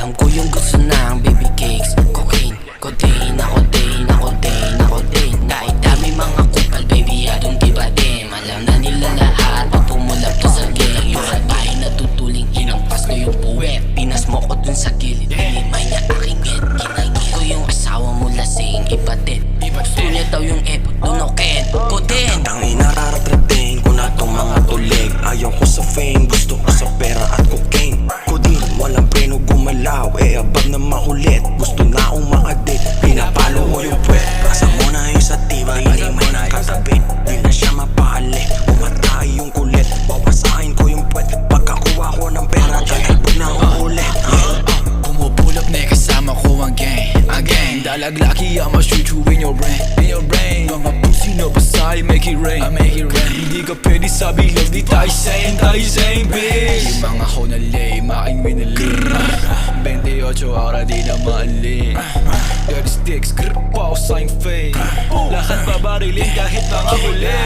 Alam ko yung gusto ng baby cakes, cocaine, codeine, codeine, codeine, codeine. Kahit dami mga kupal, baby, I don't give a damn. Alam na nila lahat, pag pumulap to sa gang. Yung tayo natutuling, hinampas ko yung puwet. Pinas mo ko dun sa gilid, pinimay niya aking get. Kinangin ko yung asawa mo lasing, ibatid. Gusto niya daw yung epot, dunokin, codeine. Tangina, raratrating ko na tong mga tulig. Ayaw ko sa fame, gusto ko sa pera at cocaine. Codeine, walang preno gumalaw, abag na makulit. Gusto na akong makadit, pinapalo ko yung puwet. Prasa mo na yung sativa, hindi mo na katabit. Di na siya mapahali, umatay yung kulit. Bawasahin ko yung puwet, pagkakuha ko ng pera, tatalbog na ako ulit. Pumupulap na kasama ko ang gang, Dalaglaki, I'ma shoot you in your brain, Mga pussy na basahin, make it rain, Hindi ka pwede sabi lang, di tayo same, bitch. Yung mga ho na lame, aking winaling 28 oras di na maaling 30 sticks, grip pa ako sa yung fame. Lahat babarilin kahit mga huli.